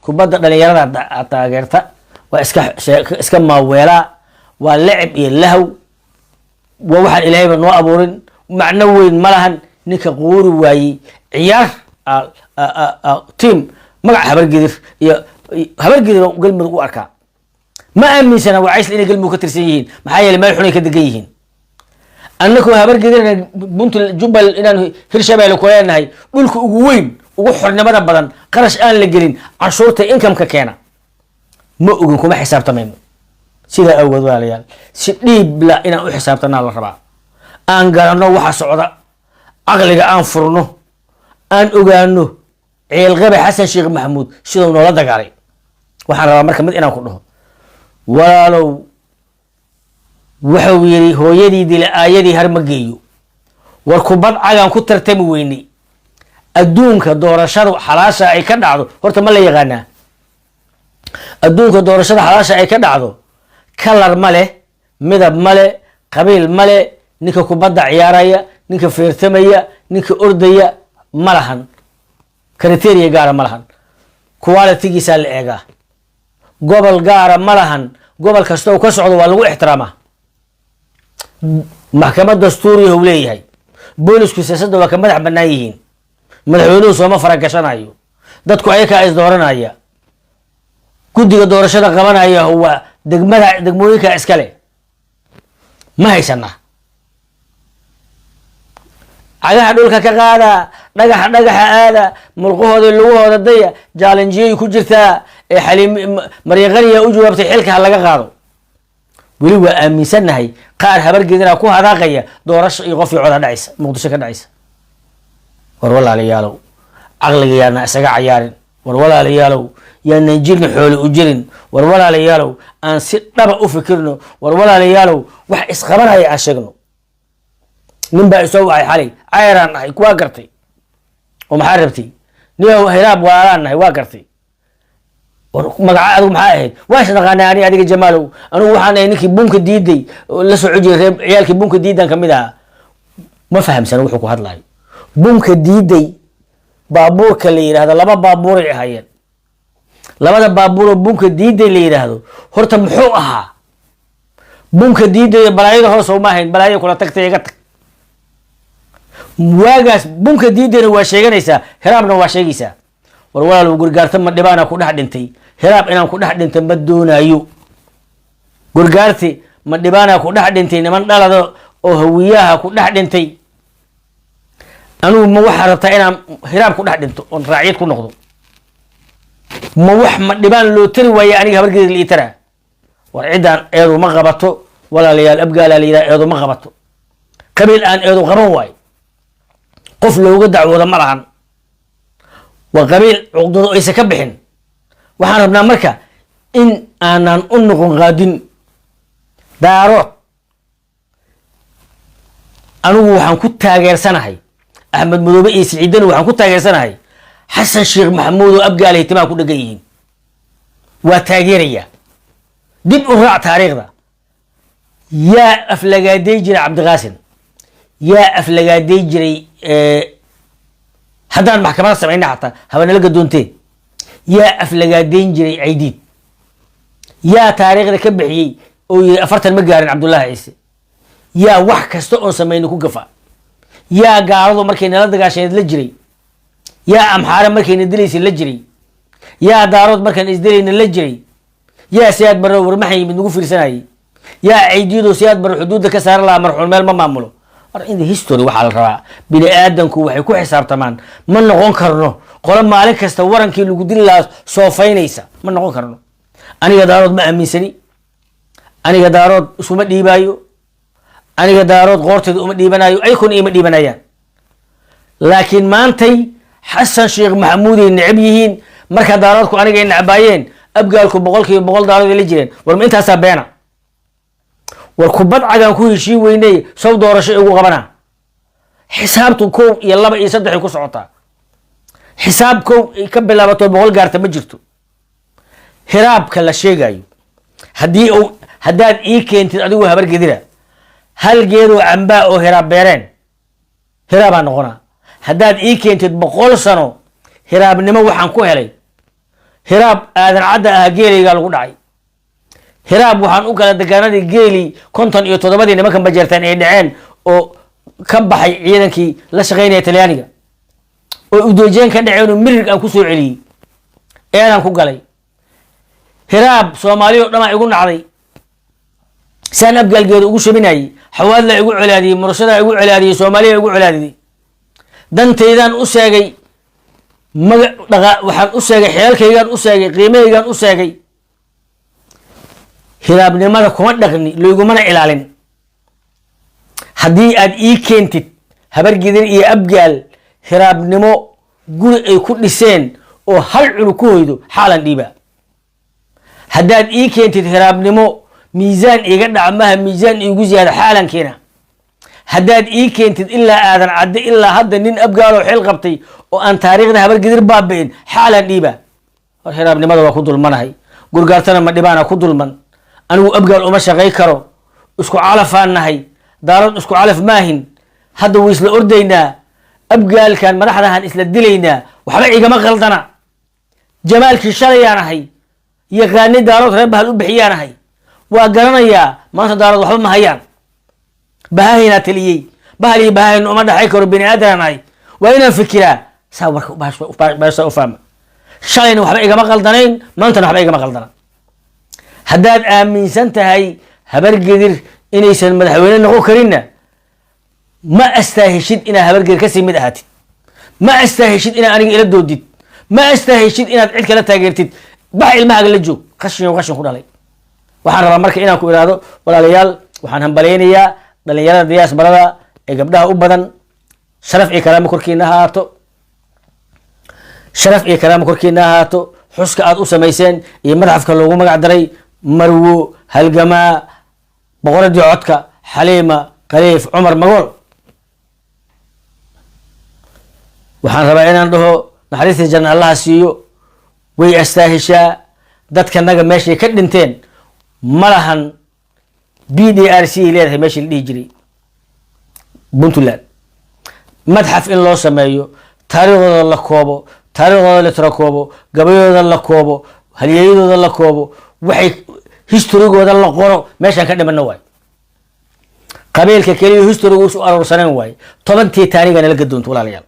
kubadda dhalinyarada taageerta waa iska maaweelaa waa lacib iyo lahaw waa waxaan ilaahayba noo abuurin macno weyn ma lahan ninka quuri waayey ciyaar team magaca habargidir iyo habargidir galmudug u arkaa ma aaminsana wacaysl inay galmudug ka tirsan yihiin maxaa yeelay meel xunay ka degan yihiin annakoo habargidirna puntland jubbal inaan hirshabeelle ku leenahay dhulka ugu weyn ugu xornimada badan qarash aan la gelin canshuurta income-ka keena ma ogin kuma xisaabtamayno sidaa awgeed walaalayaal si dhiibla inaan u xisaabtanaa la rabaa aan garanno waxa socda caqliga aan furno aan ogaano ceelqabe xasan sheekh maxamuud siduu noola dagaalay waxaan rabaa marka mid inaan ku dhaho walaalow wuxuu yidhi hooyadii dila aayadii har ma geeyo war kubad cagaan ku tartami weynay adduunka doorashadu xalaasha ay ka dhacdo horta ma la yaqaanaa adduunka doorashada xalaasha ay ka dhacdo kalar ma leh midab ma leh qabiil ma leh ninka kubadda ciyaaraya ninka feertamaya ninka ordaya ma lahan kriteria gaara ma lahan qualitigiisaa la eegaa gobol gaara ma lahan gobol kasta oo ka socdo waa lagu ixtiraamaa maxkamad dastuuriya uu leeyahay boolisku siyaasadda waa ka madax bannaan yihiin madaxweynuhu sooma faragashanayo dadku ayakaa is dooranaya guddiga doorashada qabanaya waa degmooyinka iskale ma haysana cagaha dhulka ka qaada dhagaxa aada mulqahooda lugahooda daya jaalanjiyay ku jirtaa ee xaliim maryaqaniya u jawaabtay xilka ha laga qaado weli waa aaminsanahay qaar habargeedina ku hadaaqaya doorasho iyo qof iyo cod dhacaysa muqdisho ka dhacaysa war walaalayaalow caqliga yaana isaga cayaarin war walaalayaalow yaana jirna xoolo u jirin war walaalayaalow aan si dhaba u fikirno war walaalayaalow wax isqabanaya aan sheegno nin baa isoo wacay xalay cayraan nahay waa gartay oo maxaa rabtay niyow hiraab waalaan nahay waa gartay war magaca adigu maxaa ahayd waa isnaqaanaa adiga jamaalow anigu waxaan ahay ninkii bunka diiday la soo jiray reeb ciyaalkii bunka diidan kamid ahaa ma fahamsan wuxuu ku hadlayo bunka diiday baabuurka la yiraahdo laba baabuur ay ahaayeen labada baabuur oo bunka diiday la yiraahdo horta muxuu ahaa bunka diiday balaayada hoos oo ma ahayn balaayada kula tagtay iga tag waagaas bunka diidayna waa sheeganaysaa hiraabna waa sheegaysaa war walaalow gurgaarta ma dhibaana ku dhex dhintay hiraab inaan ku dhex dhinta ma doonayo gurgaarti ma dhibaana ku dhex dhintay niman dhalada oo hawiyaha ku dhex dhintay anugu ma waxaa rabtaa inaan hiraab ku dhex dhinto oon raaciyad ku noqdo ma wax ma dhibaan loo tari waaye aniga habargeeda la ii taraa war ciddaan eedu ma qabato walaalayaal abgaalaa la yidhaha eedu ma qabato qabiil aan eedu qaban waayo qof looga dacwooda ma lahan waa qabiil cuqdado aysa ka bixin waxaan rabnaa marka in aanan u noqon qaadin daarood anigu waxaan ku taageersanahay axmed madoobe iyo siciidani waxaan ku taageersanahay xasan sheekh maxamuud oo abgaal ihtimaam ku dhegan yihiin waa taageeraya dib u raac taariikhda yaa aflagaaday jiray cabdiqaasin yaa aflagaaday jiray haddaan maxkamada samayna xataa habanala gadoonteen yaa aflagaadeyn jiray caydiid yaa taariikhda ka bixiyey oo yiri 40 ma gaarin cabdullaahi ciise yaa wax kasta oon samayna ku gafa yaa gaaladu markay nala dagaashaneed la jiray yaa amxaare markayna dilaysa la jiray yaa daarood markaan isdilayna la jiray yaa siyaad barro warmaxan yimid nagu fiirsanayay yaa caydiidoo siyaad barro xuduudda ka saara lahaa marxuun meel ma maamulo in the history waxaa la rabaa bini aadanku waxay ku xisaabtamaan ma noqon karno qolo maalin kasta warankii lagu dili lahaa soofaynaysa ma noqon karno aniga daarood ma aaminsani aniga daarood isuma dhiibaayo aniga daarood qoorteeda uma dhiibanayo ayakuna ima dhiibanayaan laakiin maantay xasan sheekh maxamuud ay necab yihiin marka daaroodku aniga ay necbaayeen abgaalku 100% daarood ay la jireen war ma intaasaa beena war kubad cagaan ku heshii weynay soo doorasho ugu qabana xisaabtu 1 iyo 2 iyo 3 ku socotaa xisaab 1 ka bilaabato 100 gaarta ma jirto hiraabka la sheegayo haddaad ii keentid adigu habar gedira hal geedo camba oo hiraab beereen hiraabaa noqona haddaad ii keentid 100 sano hiraabnimo waxaan ku helay hiraab aadan cadda ah geeligaa lagu dhacay. hiraab waxaan u kala degaanadii geeli 57 nimankan bajeertaan ay dhaceen oo ka baxay ciidankii la shaqeynaya Talyaaniga oo udoojeen ka dhaceen oo mirig aan ku soo celiyay eedan ku galay. hiraab Soomaaliyo dhama igu nacday saan abgalgeedu ugu shaminay xawaad la igu colaadiyay murashada igu colaadiyay Soomaaliya igu colaadiyay dantaydan u sheegay waxaan u sheegay xeelkaygan u sheegay qiimeygan u sheegay. hiraabnimada kuma dhaqni loogumana ilaalin. haddii aad ii keentid habargidir iyo abgaal hiraabnimo guri ay ku dhiseen oo hal cunug ku hoydo xaalan dhiiba. haddaad ii keentid hiraabnimo miisaan iga dhaca maha miisaan iigu ziyaada xaalan keena. haddaad ii keentid ilaa aadan cadde ilaa hadda nin abgaaloo xil qabtay oo aan taariikhda habargidir baabi'in xaalan dhiiba. war hiraabnimada waa ku dulmanahay gurgaartana ma dhibaana ku dulman. anigu abgaal uma shaqay karo isku calafaan nahay daarad isku calaf maahin. hadda way isla ordaynaa abgaalkan madaxdahan isla dilaynaa waxba igama qaldana. jamaalkii shalayaan ahay yaqaani daarood reer bahal u bixiyaan ahay waa garanayaa maanta daarood waxba ma hayaan. bahahaynaa taliyey bahal iyo bahahayn uma dhaxay karo bini aadan ahay waa inaan fikiraa saa warka baasha u fahma. shalayna waxba igama qaldanayn maantana waxba igama qaldana. haddaad aaminsan tahay habargedir inaysan madaxweyne noqon karinna ma astaahishid inaad habargedir kasii mid ahaatid. ma astaahishid inaad aniga ila doodid. ma astaahishid inaad cid kala taageertid. bax ilmahaaga la joog qashin ku dhalay. waxaan rabaa marka inaan ku iraado walaalayaal waxaan hambaleynayaa dhalinyarada diyaasbarada ee gabdhaha u badan sharaf iyo karaamo korkiina ahaato. sharaf iyo karaamo korkiina ahaato. xuska aad u samayseen iyo madxafka loogu magac daray marwo halgamaa boqoradii codka xaliima khaliif cumar magool. waxaan rabaa inaan dhaho naxariistii janna allaha siiyo way astaahishaa. dadkanaga meeshay ka dhinteen ma lahan BDRC leedahay meeshii la dhihi jiray Puntland. madxaf in loo sameeyo taariikhdooda la koobo taariikhdooda la tirakoobo gabayooda la koobo halyeeyadooda la koobo waxay historigooda la qoro meeshaan ka dhimanna waay. qabiilka kaliya historigu u aroorsaneen waay 10 Titanic nala gadoonto walaalayaal.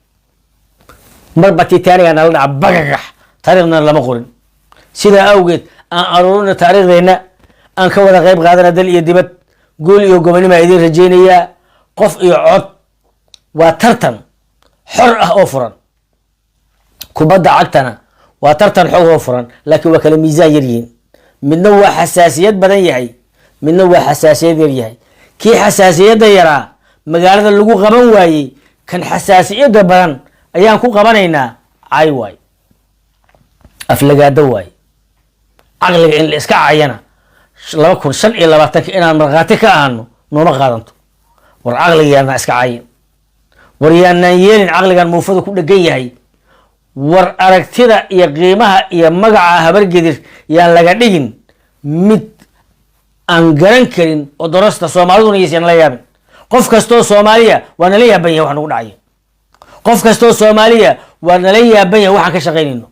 marba Titanic nala dhaca bagagax taariikhna lama qorin. sidaa awgeed aan aroorina taariikhdeena aan ka wada qayb qaadana dal iyo dibad gool iyo gobonimo idin rajeynayaa. qof iyo cod waa tartan xor ah oo furan. kubadda cagtana waa tartan xog oo furan laakiin waa kala miisaan yar yihiin. midna waa xasaasiyad badan yahay midna waa xasaasiyad yar yahay. kii xasaasiyadda yaraa magaalada lagu qaban waayey kan xasaasiyadda badan ayaan ku qabanaynaa cay waay aflagaado waay. caqliga in la iska cayana 2025 inaan markhaati ka ahano nooma qaadanto. war caqligaana iska cayin. war yaanaan yeelin caqligan muufada ku dhegan yahay. war aragtida iyo qiimaha iyo magaca habargedir yaan laga dhigin mid aan garan karin oo dorasta Soomaaliduna yeysan la yaabin. qof kastoo Soomaaliya waa nala yaaban yahay wax nagu dhacay. qof kastoo Soomaaliya waa nala yaaban yahay waxaan ka shaqeynayno.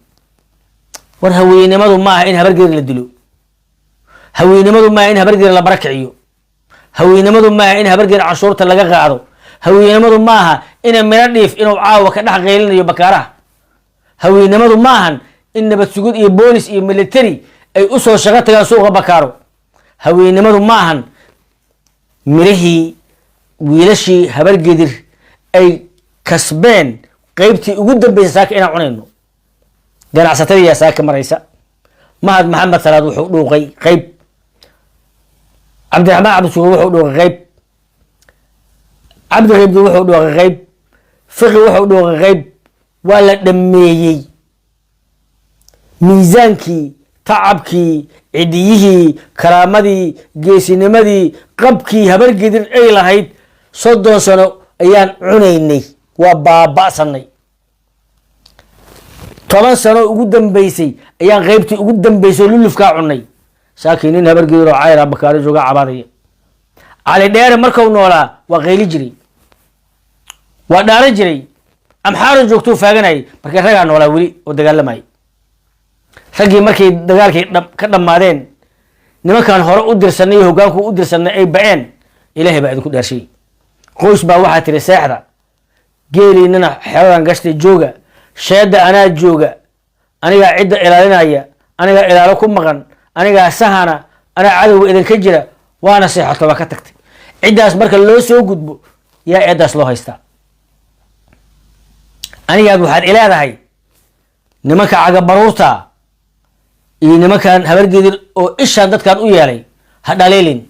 war haweenimadu ma aha in habargedir la dilo. haweenimadu ma aha in habargedir la barakiciyo. haweenimadu ma aha in habargedir cashuurta laga qaado. haweenimadu ma aha in mira dhiif inuu caawa ka dhex qeylinayo bakaaraha. haweenimadu ma ahan in nabad sugid iyo boolis iyo military ay u soo shaqo tagaan suuqa bakaaro. haweenimadu ma ahan mirihii wiilashii habargedir ay kasbeen qaybtii ugu dambeysay saaka inaan cunayno. ganacsatada yaa saaka maraysa. mahad maxamed salaad wuxuu dhuuqay qayb. cabdiraxmaan cabdishukuur wuxuu dhuuqay qayb. cabdi qaybdi wuxuu dhuuqay qayb. fiqi wuxuu dhuuqay qayb. waa la dhameeyey. miisaankii tacabkii cidiyihii karaamadii geesinimadii qabkii habargedir ay lahayd 30 sano ayaan cunaynay waa baaba'sanay. 10 sano ugu dambeysay ayaan qaybtii ugu dambeysay lulufkaa cunay. saakiin nin habargedir oo cayra bakaari jooga cabaadaya. cali dheere markuu noolaa waa qayli jiray waa dhaaran jiray. amxaaro joogtuu faaganayay markay ragaa noolaa weli oo dagaalamayay. raggii markay dagaalkii ka dhammaadeen nimankan hore u dirsanay iyo hoggaanku u dirsanay ay ba'een ilaahay baa idinku dhaarshay qoys baa waxaa tiri seexda geeliinana xeeran gashtay jooga sheeda anaa jooga anigaa cidda ilaalinaya anigaa ilaalo ku maqan anigaa sahana anaa cadowga idinka jira waana seexato waa ka tagtay ciddaas marka loo soo gudbo yaa eeddaas loo haystaa anigaad waxaad ileedahay nimanka cagabaruurta iyo nimankan habargeedin oo ishaan dadkan u yeelay ha dhaliilin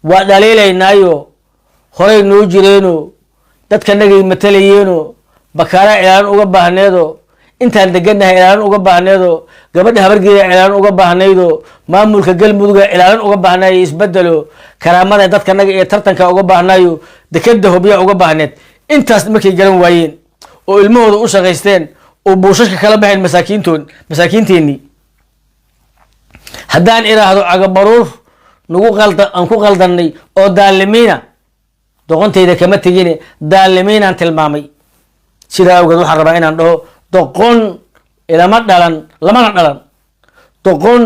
waa dhaliilaynaayo horay noo jireenoo dadkanagay matalayeeno bakaaraa ilaalin uga baahneedoo intaan degannahay ilaalin uga baahneedoo gabadha habargeeda ilaalin uga baahnaydoo maamulka galmuduga ilaalin uga baahnayo isbedelo karaamada dadkanaga iyo tartanka uga baahnayo dekeda hobya uga baahneed intaas markay garan waayeen oo ilmahooda u shaqaysteen oo buushashka kala baxeen masaakiinteenii haddaan iraahdo cagabaruur aan ku qaldanay oo daalimiina doqontayda kama tegine daalimiinaan tilmaamay sidaa awgeed waxaan rabaa inaan dhaho doqon ilama dhalan lamana dhalan doqon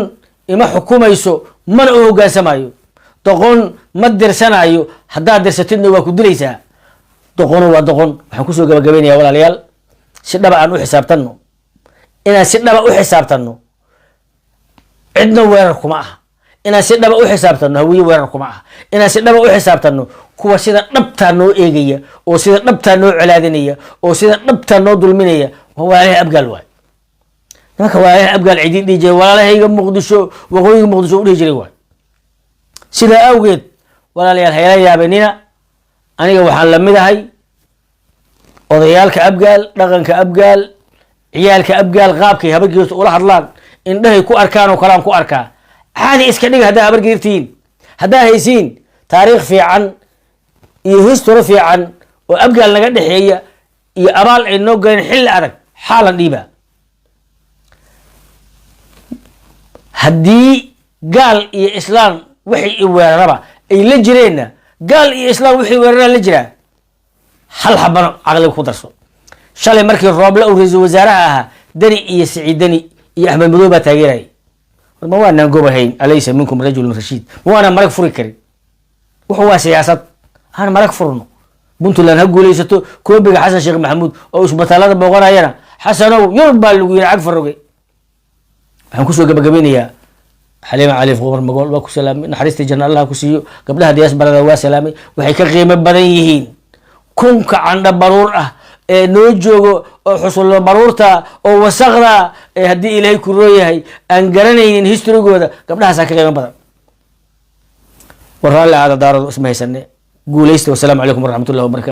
ima xukumayso mana u hogaansamayo doqon ma dirsanayo haddaad dirsatidna waa ku dilaysaa doqonu waa doqon waxaan kusoo gabagabaynayaa walaalayaal si dhaba aan u xisaabtanno inaan si dhaba u xisaabtanno cidna weerar kuma aha inaan si dhaba u xisaabtanno hawiye weerar kuma aha inaan si dhaba u xisaabtanno kuwa sida dhabtaa noo eegaya oo sida dhabtaa noo colaadinaya oo sida dhabtaa noo dulminaya waa walaalaha abgaal waay nimanka walaalaha abgaal cidiin dhihi jiray walaalahayga muqdisho waqooyiga muqdisho u dhihi jiray waay sidaa awgeed walaalayaal hayla yaabanina aniga waxaan lamid ahay odayaalka abgaal dhaqanka abgaal ciyaalka abgaal qaabkay habargeerta ula hadlaan indhahay ku arkaan oo kalaan ku arkaa caadi iska dhiga haddaa habargeertihiin haddaa haysiin taariikh fiican iyo history fiican oo abgaal naga dhexeeya iyo abaal ay noo galeen xilli adag xaalan dhiibaa haddii gaal iyo islaam wixii i weeraraba ay la jireenna gaal iyo islaam wixii weeraraa la jiraa hal xabano caqliga ku darso shalay markii rooble uu ra-iisul wasaaraha ahaa deni iyo siciid deni iyo axmed madow baa taageerayay ma waanaan gobahayn alaysa minkum rajulun rashiid ma waanaan marag furi karin wuxuu waa siyaasad aan marag furno puntland ha guulaysato koobiga xasan sheekh maxamuud oo isbitaalada booqanayana xasanow yurub baa lagu yiri cag faroge waxaan kusoo gabagabeynayaa xaliima cali qumar magool waa ku salaamay naxariistii janna allah ku siiyo gabdhaha diyaasbarada waa salaamay waxay ka qiimo badan yihiin kunka candha baruur ah ee noo joogo oo xusullo baruurta oo wasaqda ee haddii ilaahay ku rooyahay aan garanaynin historygooda gabdhahaasaa ka qiimo badan warraalle aada daarado isma haysane guulaysta wasalaamu calaykum waraxmatullahi wabarakatu